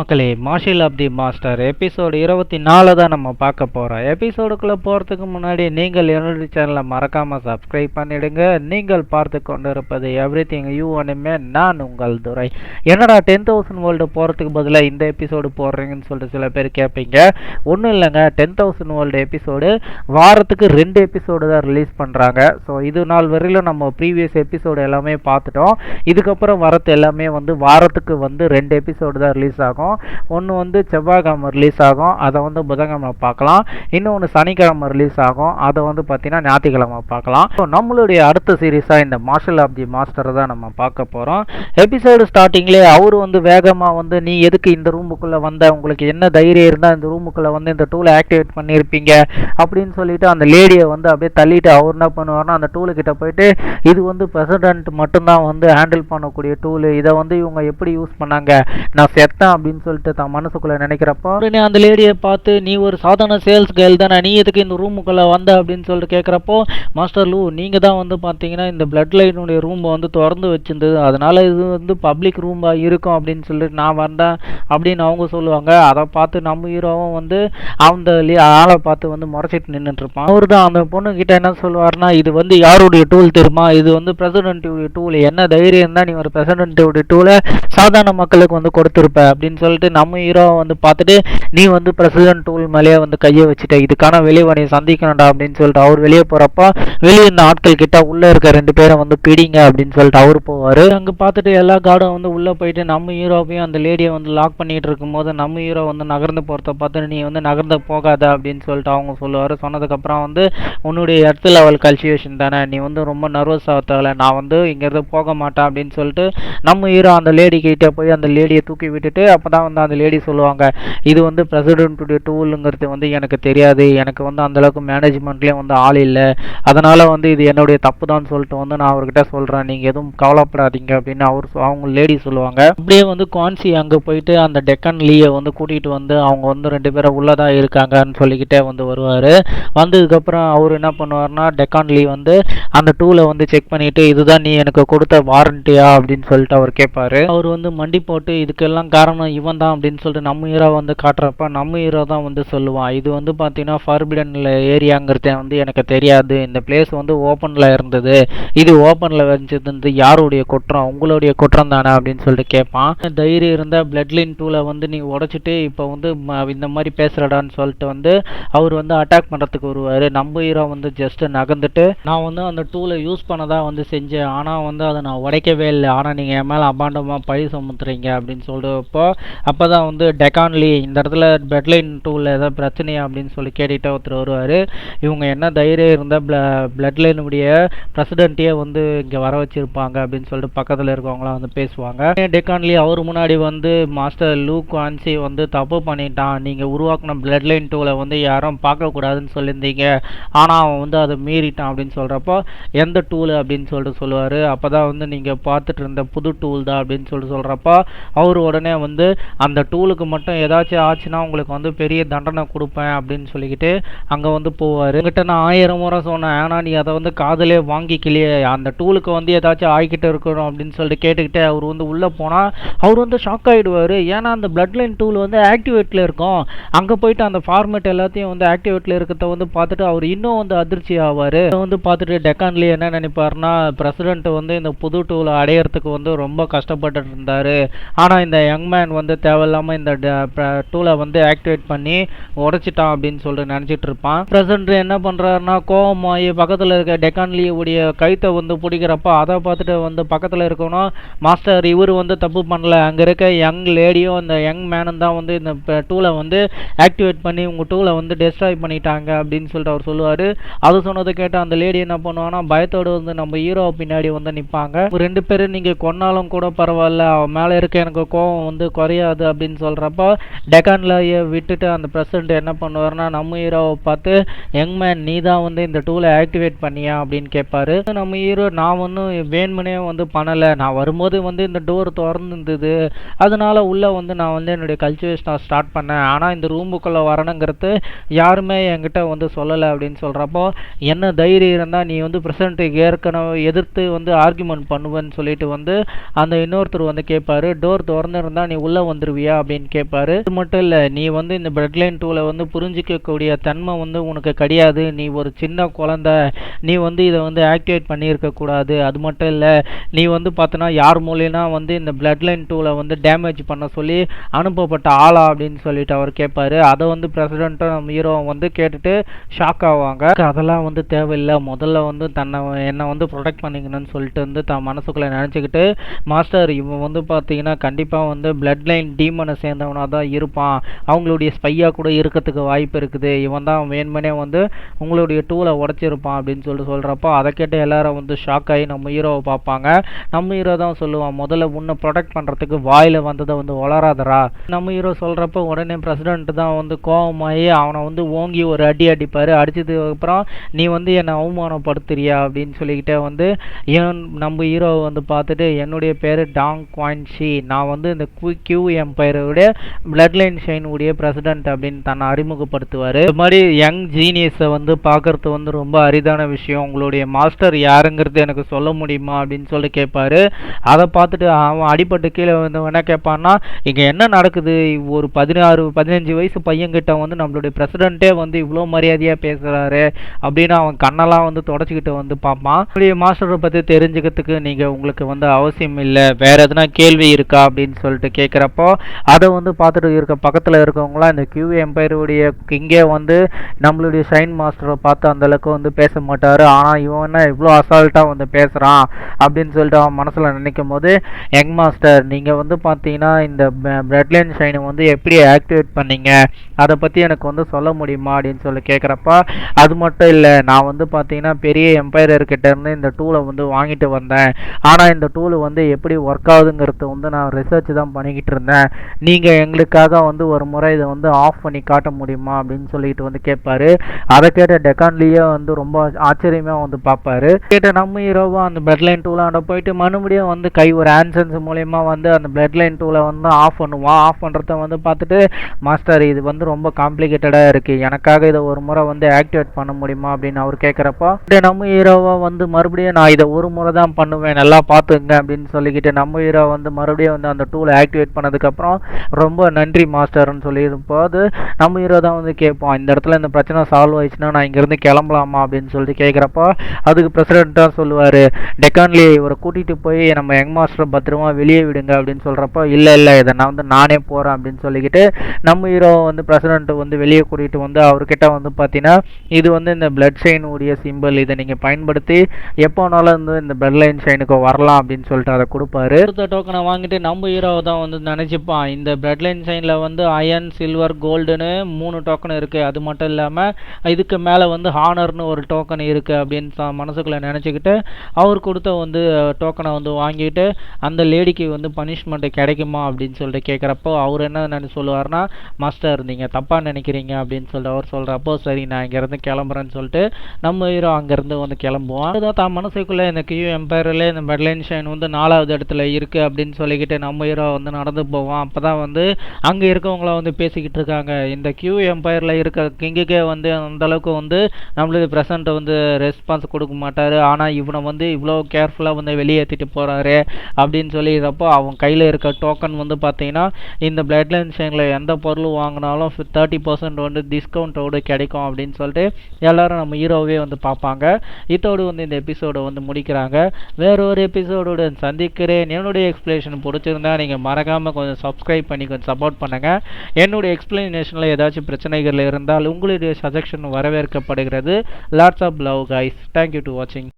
மக்களே, marshal of the master episode 24 தான் நம்ம பார்க்க போகிறோம். எபிசோடுக்குள்ளே போகிறதுக்கு முன்னாடி நீங்கள் என்னுடைய சேனலை மறக்காமல் சப்ஸ்கிரைப் பண்ணிடுங்க. நீங்கள் பார்த்து கொண்டு இருப்பது எவ்ரிதிங் யூ அனிமே. நான் உங்கள் துரை. என்னடா 10,000 வேர்ல்டு போகிறதுக்கு பதிலாக இந்த எபிசோடு போடுறீங்கன்னு சொல்லிட்டு சில பேர் கேட்பீங்க. ஒன்றும் இல்லைங்க, 10,000 வேர்ல்டு எபிசோடு வாரத்துக்கு 2 எபிசோடு தான் ரிலீஸ் பண்ணுறாங்க. ஸோ இது நாள் வரையிலும் நம்ம ப்ரீவியஸ் எபிசோடு எல்லாமே பார்த்துட்டோம். இதுக்கப்புறம் வரது எல்லாமே வாரத்துக்கு 2 எபிசோடு தான் ரிலீஸ் ஆகும். ஒன்று செவ்வாய்க்கிழமை ரிலீஸ் ஆகும், அதை புதன்கிழமை பார்க்கலாம். இன்னொன்று சனிக்கிழமை ரிலீஸ் ஆகும், அதை பார்த்தீங்கன்னா ஞாயிற்றுக்கிழமை பார்க்கலாம். ஸோ நம்மளுடைய அடுத்த சீரீஸாக இந்த மார்ஷல் ஆஃப் தி மாஸ்டர் தான் நம்ம பார்க்க போகிறோம். எபிசோடு ஸ்டார்டிங்லேயே அவர் வேகமாக நீ எதுக்கு இந்த ரூமுக்குள்ளே வந்த, உங்களுக்கு என்ன தைரியம் இருந்தால் இந்த ரூமுக்குள்ளே இந்த டூலை ஆக்டிவேட் பண்ணியிருப்பீங்க அப்படின்னு சொல்லிட்டு அந்த லேடியை அப்படியே தள்ளிட்டு அவர் என்ன பண்ணுவார்னா அந்த டூலுக்கிட்ட போயிட்டு இது பிரசிடென்ட் மட்டும்தான் ஹேண்டில் பண்ணக்கூடிய டூலு, இதை இவங்க எப்படி யூஸ் பண்ணாங்க, நான் செத்தேன் அப்படின்னு சொல்லிட்டு தான் மனசுக்குள்ள நினைக்கிறப்போ உடனே அந்த லேடியை பார்த்து நீ ஒரு சாதாரண சேல்ஸ் கேர்ள் தானே, நீ எதுக்கு இந்த ரூமுக்குள்ள வந்த அப்படின்னு சொல்லிட்டு கேட்குறப்போ மாஸ்டர் லூ நீங்க தான் பார்த்தீங்கன்னா இந்த பிளட் லைனுடைய ரூம் திறந்து வச்சிருந்தது, அதனால இது பப்ளிக் ரூமாக இருக்கும் அப்படின்னு சொல்லிட்டு நான் வந்தேன் அப்படின்னு அவங்க சொல்லுவாங்க. அதை பார்த்து நம்ம ஹீரோவும் அந்த ஆளை பார்த்து முறைச்சிட்டு நின்றுட்டு இருப்பான். அவரு தான் அந்த பொண்ணு கிட்ட என்ன சொல்லுவார்னா இது யாருடைய டூல் தெரியுமா, இது பிரசிடென்ட்டுடைய டூல், என்ன தைரியம் தான் நீ ஒரு பிரசிடென்ட்டுடைய டூலை சாதாரண மக்களுக்கு கொடுத்துருப்ப அப்படின்னு சொல்லிட்டு நம்ம ஹீரோ பார்த்துட்டு நீ பிரசிடென்ட் டூல் மேலேயே கையை வச்சுட்ட, இதுக்கான வெளியே நீ சந்திக்கணும்டா அப்படின்னு சொல்லிட்டு அவர் வெளியே போறப்போ வெளியே இந்த ஆட்கள் கிட்ட உள்ள இருக்க 2 பேரை பிடிங்க அப்படின்னு சொல்லிட்டு அவரு போவாரு. அங்க பார்த்துட்டு எல்லா கார்டும் உள்ள போயிட்டு நம்ம ஹீரோவையும் அந்த லேடியை லாக் பண்ணிட்டு இருக்கும் போது நம்ம ஹீரோ நகர்ந்து போறத பார்த்து நீ நகர்ந்து போகாத அப்படின்னு சொல்லிட்டு அவங்க சொல்லுவாரு. சொன்னதுக்கு அப்புறம் உன்னுடைய எர்த் லெவல் கல்சிவேஷன் தானே, நீ ரொம்ப நர்வஸ் ஆகல, நான் இங்கிருந்து போக மாட்டேன் அப்படின்னு சொல்லிட்டு நம்ம ஹீரோ அந்த லேடி கிட்ட போய் அந்த லேடியை தூக்கி விட்டுட்டு அப்பதான் அந்த லேடி சொல்லுவாங்க இது பிரசிடென்ட்டுடைய டூலுங்கிறது எனக்கு தெரியாது, எனக்கு அந்த அளவுக்கு மேனேஜ்மெண்ட்லேயே ஆள் இல்லை, அதனால இது என்னுடைய தப்பு தான் சொல்லிட்டு நான் அவர்கிட்ட சொல்றேன், நீங்க எதுவும் கவலைப்படாதீங்க அப்படின்னு அவங்க லேடி சொல்லுவாங்க. அப்படியே குவான்சி அங்க போயிட்டு அந்த டெக்கன் லீயை கூட்டிகிட்டு அவங்க 2 பேரும் உள்ளதா இருக்காங்கன்னு சொல்லிக்கிட்டே வருவாரு. வந்ததுக்கப்புறம் அவர் என்ன பண்ணுவார்னா டெக்கான் லீ அந்த டூலை செக் பண்ணிட்டு இதுதான் நீ எனக்கு கொடுத்த வாரண்டியா அப்படின்னு சொல்லிட்டு அவர் கேட்பாரு. அவர் மண்டி போட்டு இதுக்கெல்லாம் காரணம் இவன் தான் அப்படின்னு சொல்லிட்டு நம்ம ஹீரோ காட்டுறப்ப நம்ம ஹீரோ தான் சொல்லுவான் இது பார்த்தீங்கன்னா ஃபார்பிடன் ஏரியாங்கிறது எனக்கு தெரியாது, இந்த பிளேஸ் ஓப்பனில் இருந்தது, இது ஓப்பனில் வச்சது யாருடைய குற்றம், உங்களுடைய குற்றம் தானே அப்படின்னு சொல்லிட்டு கேட்பான். தைரியம் இருந்தால் பிளட் லைன் டூலை நீ உடைச்சிட்டு இப்போ இந்த மாதிரி பேசுறடான்னு சொல்லிட்டு அவர் அட்டாக் பண்ணுறதுக்கு வருவார். நம்ம ஹீரோ ஜஸ்ட் நகர்ந்துட்டு நான் அந்த டூலை யூஸ் பண்ணதான் செஞ்சேன், ஆனால் அதை நான் உடைக்கவே இல்லை, ஆனால் நீங்கள் என் மேலே அபாண்டமாக பழி சுமத்துறீங்க அப்படின்னு சொல்லிட்டு அப்போ தான் டெக்கான் லீ இந்த இடத்துல பிளட்லைன் டூவில் ஏதாவது பிரச்சனையா அப்படின்னு சொல்லி கேட்டுகிட்டே ஒருத்தர் வருவார். இவங்க என்ன தைரியம் இருந்தால் பிளட்லைனுடைய பிரசிடென்ட்டையே இங்கே வர வச்சுருப்பாங்க அப்படின்னு சொல்லிட்டு பக்கத்தில் இருக்கவங்களாம் பேசுவாங்க. டெக்கான் லீ அவர் முன்னாடி மாஸ்டர் லூ குவான்சி தப்பு பண்ணிட்டான், நீங்கள் உருவாக்கின பிளட்லைன் டூவில் யாரும் பார்க்கக்கூடாதுன்னு சொல்லியிருந்தீங்க, ஆனால் அவன் அதை மீறிட்டான் அப்படின்னு சொல்கிறப்போ எந்த டூல் அப்படின்னு சொல்லிட்டு சொல்லுவார். அப்போ தான் நீங்கள் பார்த்துட்டு இருந்த புது டூல் தான் அப்படின்னு சொல்லிட்டு சொல்கிறப்போ அவர் உடனே அந்த டூலுக்கு மட்டும் ஏதாச்சும் ஆச்சுன்னா உங்களுக்கு பெரிய தண்டனை கொடுப்பேன் அப்படின்னு சொல்லிக்கிட்டு அங்கே போவார். என்கிட்ட நான் 1000 முறை சொன்னேன், ஆனால் நீ அதை காதலே வாங்கிக்கலையே, அந்த டூலுக்கு ஏதாச்சும் ஆகிக்கிட்டு இருக்கணும் அப்படின்னு சொல்லிட்டு கேட்டுக்கிட்டே அவர் உள்ளே போனால் அவர் ஷாக் ஆகிடுவார். ஏன்னா அந்த பிளட் லைன் டூல் ஆக்டிவேட்டில் இருக்கும், அங்கே போயிட்டு அந்த ஃபார்மேட் எல்லாத்தையும் ஆக்டிவேட்டில் இருக்கிறத பார்த்துட்டு அவர் இன்னும் அதிர்ச்சி ஆவார். பார்த்துட்டு டெக்கான் லீ என்ன நினைப்பாருன்னா பிரசிடென்ட் இந்த புது டூலை அடையிறதுக்கு ரொம்ப கஷ்டப்பட்டு இருந்தார், ஆனால் இந்த யங் மேன் தேவையில்லாமல் இந்த டூலை ஆக்டிவேட் பண்ணி உடைச்சிட்டான் அப்படின்னு சொல்லிட்டு நினச்சிட்டு இருப்பான். பிரசிடென்ட் என்ன பண்ணுறாருன்னா கோவமாயி பக்கத்தில் இருக்க டெக்கான் லீ உடைய கைத்தை பிடிக்கிறப்ப அதை பார்த்துட்டு பக்கத்தில் இருக்கணும் மாஸ்டர் இவர் தப்பு பண்ணல, அங்கே இருக்க யங் லேடியும் அந்த யங் மேனும் தான் இந்த டூலை ஆக்டிவேட் பண்ணி உங்கள் டூலை டெஸ்ட்ராய் பண்ணிட்டாங்க அப்படின்னு சொல்லிட்டு அவர் சொல்லுவார். அது சொன்னதை கேட்டு அந்த லேடி என்ன பண்ணுவாங்கன்னா பயத்தோடு நம்ம ஹீரோ பின்னாடி நிற்பாங்க. 2 பேரும் நீங்கள் கொன்னாலும் கூட பரவாயில்ல, அவன் மேலே இருக்க எனக்கு கோவம் குறையாது அப்படின்னு சொல்கிறப்போ டெக்கான்ல விட்டுட்டு அந்த பிரசிடென்ட் என்ன பண்ணுவார்னா நம்ம ஹீரோவை பார்த்து யங் மேன் நீ தான் இந்த டூலை ஆக்டிவேட் பண்ணியா அப்படின்னு கேட்பாரு. நம்ம ஹீரோ நான் வேணுமனே பண்ணலை, நான் வரும்போது இந்த டோர் திறந்துருந்தது, அதனால உள்ள நான் என்னுடைய கல்ச்சுவேஷனை ஸ்டார்ட் பண்ணேன், ஆனால் இந்த ரூமுக்குள்ளே வரணுங்கிறது யாருமே என்கிட்ட சொல்லலை அப்படின்னு சொல்கிறப்போ என்ன தைரியம் இருந்தால் நீ பிரசிடென்ட்டுக்கு ஏற்கனவே எதிர்த்து ஆர்குமெண்ட் பண்ணுவேன்னு சொல்லிட்டு அந்த இன்னொருத்தர் கேட்பாரு. டோர் திறந்துருந்தா நீ உள்ளே வந்துருவியா அப்படின்னு கேட்பாரு. அது மட்டும் இல்லை, நீ வந்து இந்த பிளட் லைன் டூவில் வந்து புரிஞ்சிக்கக்கூடிய தன்மை வந்து உனக்கு கிடையாது, நீ ஒரு சின்ன குழந்தை, நீ வந்து இதை வந்து ஆக்டிவேட் பண்ணியிருக்க கூடாது. அது மட்டும் இல்லை, நீ வந்து பார்த்தோன்னா யார் மூலியனா வந்து இந்த பிளட் லைன் டூவில் வந்து டேமேஜ் பண்ண சொல்லி அனுப்பப்பட்ட ஆளா அப்படின்னு சொல்லிட்டு அவர் கேட்பாரு. அதை வந்து பிரசிடென்ட்டும் நம்ம ஹீரோ வந்து கேட்டுட்டு ஷாக் ஆவாங்க. அதெல்லாம் வந்து தேவையில்லை, முதல்ல வந்து என்னை வந்து ப்ரொடெக்ட் பண்ணிக்கணும்னு சொல்லிட்டு வந்து தான் மனசுக்குள்ளே நினச்சிக்கிட்டு, மாஸ்டர் இவன் வந்து பார்த்தீங்கன்னா கண்டிப்பாக வந்து பிளட் லைன் டீமனை சேர்ந்தவனாக தான் இருப்பான், அவங்களுடைய ஸ்பையாக கூட இருக்கிறதுக்கு வாய்ப்பு இருக்குது, இவன் தான் வேணுமனே வந்து உங்களுடைய டூவில் உடச்சிருப்பான் அப்படின்னு சொல்லிட்டு சொல்கிறப்போ அதை கேட்டு எல்லாரும் வந்து ஷாக் ஆகி நம்ம ஹீரோவை பார்ப்பாங்க. நம்ம ஹீரோ தான் சொல்லுவான், முதல்ல உன்னை ப்ரொடெக்ட் பண்ணுறதுக்கு வாயில் வந்ததை வந்து வளராதரா. நம்ம ஹீரோ சொல்கிறப்போ உடனே பிரசிடென்ட் தான் வந்து கோபமாகி அவனை வந்து ஓங்கி ஒரு அடி அடிப்பார். அடித்ததுக்கு அப்புறம் நீ வந்து என்னை அவமானப்படுத்துறியா அப்படின்னு சொல்லிக்கிட்டே வந்து நம்ம ஹீரோவை வந்து பார்த்துட்டு, என்னுடைய பேர் டாங் குவான்ஷி, நான் வந்து இந்த கியூ எம்பையருடைய பிளட் லைன் ஷைன் உடைய பிரசிடென்ட் அப்படின்னு தன்னை அறிமுகப்படுத்துவார். இது மாதிரி யங் ஜீனியஸை வந்து பார்க்கறது வந்து ரொம்ப அரிதான விஷயம், உங்களுடைய மாஸ்டர் யாருங்கிறது எனக்கு சொல்ல முடியுமா அப்படின்னு சொல்லி கேட்பாரு. அதை பார்த்துட்டு அவன் அடிபட்டு கீழே வந்து என்ன கேட்பான்னா, இங்கே என்ன நடக்குது, ஒரு 16-15 வயசு பையன்கிட்ட வந்து நம்மளுடைய பிரசிடென்ட்டே வந்து இவ்வளோ மரியாதையாக பேசுகிறாரு அப்படின்னு அவன் கண்ணெல்லாம் வந்து தொடச்சிக்கிட்டு வந்து பார்ப்பான். உங்களுடைய மாஸ்டரை பற்றி தெரிஞ்சுக்கிறதுக்கு நீங்கள் உங்களுக்கு வந்து அவசியம் இல்லை, வேற எதுனா கேள்வி இருக்கா அப்படின்னு சொல்லிட்டு கேட்குறப்போ அதை வந்து பார்த்துட்டு இருக்க பக்கத்தில் இருக்கவங்களாம் இந்த கியூ எம்பையருடைய இங்கே வந்து நம்மளுடைய ஷைன் மாஸ்டரை பார்த்து அந்தளவுக்கு வந்து பேச மாட்டார், ஆனால் இவன் என்ன இவ்வளோ அசால்ட்டாக வந்து பேசுகிறான் அப்படின்னு சொல்லிட்டு அவன் மனசில் நினைக்கும் போது, யங் மாஸ்டர் நீங்கள் வந்து பார்த்தீங்கன்னா இந்த பிளட் லைன் ஷைனை வந்து எப்படி ஆக்டிவேட் பண்ணீங்க, அதை பற்றி எனக்கு வந்து சொல்ல முடியுமா அப்படின்னு சொல்லி கேட்குறப்ப, அது மட்டும் இல்லை, நான் வந்து பார்த்தீங்கன்னா பெரிய எம்பையர்கிட்ட இருந்து இந்த டூலை வந்து வாங்கிட்டு வந்தேன், ஆனால் இந்த டூல் வந்து எப்படி ஒர்க் ஆகுதுங்கிறது வந்து நான் ரிசர்ச் தான் பண்ணிக்கிட்டு இருந்தேன், நீங்கள் எங்களுக்காக வந்து ஒரு முறை இதை வந்து ஆஃப் பண்ணி காட்ட முடியுமா அப்படின்னு சொல்லிட்டு வந்து கேட்பாரு. அதை கேட்ட டெக்கான்லியே வந்து ரொம்ப ஆச்சரியமாக வந்து பார்ப்பாரு. கேட்ட நம்ம ஹீரோவா அந்த பிளட் லைன் டூலாண்ட போயிட்டு மறுபடியும் வந்து ஒரு ஆன்சன்ஸ் மூலயமா வந்து அந்த பிளட் லைன் டூலை வந்து ஆஃப் பண்ணுவான். ஆஃப் பண்ணுறத வந்து பார்த்துட்டு, மாஸ்டர் இது வந்து ரொம்ப காம்ப்ளிகேட்டடாக இருக்குது, எனக்காக இதை ஒரு முறை வந்து ஆக்டிவேட் பண்ண முடியுமா அப்படின்னு அவர் கேட்குறப்போ, நம்ம ஹீரோவா வந்து மறுபடியும் நான் இதை ஒரு முறை தான் பண்ணுவேன், நல்லா பார்த்துங்க அப்படின்னு சொல்லிக்கிட்டு நம்ம ஹீரோ வந்து மறுபடியும் வந்து அந்த டூலை ஆக்டிவேட் பண்ணதுக்கப்புறம் ரொம்ப நன்றி மாஸ்டர்னு சொல்லியிருப்போது நம்ம ஹீரோ தான் வந்து கேட்போம், இந்த இடத்துல இந்த பிரச்சனை சால்வ் ஆயிடுச்சுன்னா நான் இங்கேருந்து கிளம்பலாமா அப்படின்னு சொல்லிட்டு கேட்குறப்போ, அதுக்கு பிரசிடென்ட்டாக சொல்லுவார், டெக்கான்லி இவரை கூட்டிகிட்டு போய் நம்ம யங் மாஸ்டரை பத்திரமா வெளியே விடுங்க அப்படின்னு சொல்கிறப்போ, இல்லை இதை நான் வந்து நானே போகிறேன் அப்படின்னு சொல்லிக்கிட்டு நம்ம ஹீரோ வந்து பிரசிடென்ட்டை வந்து வெளியே கூட்டிகிட்டு வந்து அவர்கிட்ட வந்து பார்த்தீங்கன்னா, இது வந்து இந்த பிளட் ஷைன் உடைய சிம்பிள், இதை நீங்கள் பயன்படுத்தி எப்போனாலும் வந்து இந்த பிளட் லைன் ஷைனுக்கு வரலாம் அப்படின்னு சொல்லிட்டு அதை கொடுப்பாரு. அடுத்த டோக்கனை வாங்கிட்டு நம்ம ஹீரோவை தான் வந்து நினச்சிப்பான், இந்த பிளட் லைன் ஷைனில் வந்து அயன், சில்வர், கோல்டுன்னு 3 டோக்கன் இருக்குது, அது மட்டும் இல்லாமல் இதுக்கு மேலே வந்து ஹானர்னு ஒரு டோக்கன் இருக்குது அப்படின்னு மனசுக்குள்ளே நினச்சிக்கிட்டு அவர் கொடுத்த வந்து டோக்கனை வந்து வாங்கிட்டு அந்த லேடிக்கு வந்து பனிஷ்மெண்ட் கிடைக்குமா அப்படின்னு சொல்லிட்டு கேட்குறப்போ, அவர் என்ன சொல்லுவார்னா, மாஸ்டர் நீங்கள் தப்பாக நினைக்கிறீங்க அப்படின்னு சொல்லிட்டு அவர் சொல்கிறப்போ, சரி நான் இங்கேருந்து கிளம்புறேன்னு சொல்லிட்டு நம்ம ஹீரோ அங்கேருந்து வந்து கிளம்புவான். அதுதான் தான் மனசுக்குள்ளே இந்த கியூ எம்பையரில் இந்த பிளட் லைன் ஷைன் வந்து 4வது இடத்துல இருக்குது அப்படின்னு சொல்லிக்கிட்டு நம்ம ஹீரோ வந்து நடந்து போவான். அப்போ தான் வந்து அங்கே இருக்கவங்கள வந்து பேசிக்கிட்டு இருக்காங்க, இந்த கியூ எம்பையரில் இருக்க கிங்குக்கே வந்து அந்தளவுக்கு வந்து நம்மளுக்கு ப்ரெசண்ட்டை வந்து ரெஸ்பான்ஸ் கொடுக்க மாட்டார், ஆனால் இவனை வந்து இவ்வளோ கேர்ஃபுல்லாக வந்து வெளியேற்றிட்டு போகிறாரு அப்படின்னு சொல்லிடுறப்போ, அவன் கையில் இருக்க டோக்கன் வந்து பார்த்தீங்கன்னா இந்த பிளட் லைன் ஷைனில் எந்த பொருள் வாங்கினாலும் 30% வந்து டிஸ்கவுண்ட்டோடு கிடைக்கும் அப்படின்னு சொல்லிட்டு எல்லாரும் நம்ம ஹீரோவே வந்து பார்ப்பாங்க. இதோடு வந்து இந்த எபிசோடை வந்து முடிக்கிறாங்க. வேற ஒரு எபிசோடோடு சந்திக்கிறேன். என்னுடைய எக்ஸ்பிளேஷன் பிடிச்சிருந்தா நீங்கள் மறக்காமல் கொஞ்சம் சப்ஸ்கிரைப் பண்ணி கொஞ்சம் சப்போர்ட் பண்ணுங்கள். என்னுடைய எக்ஸ்பிளனேஷனில் ஏதாச்சும் பிரச்சனைகள் இருந்தால் உங்களுடைய சஜஷன் வரவேற்கப்படுகிறது. Lots of love guys. Thank you to வாட்சிங்.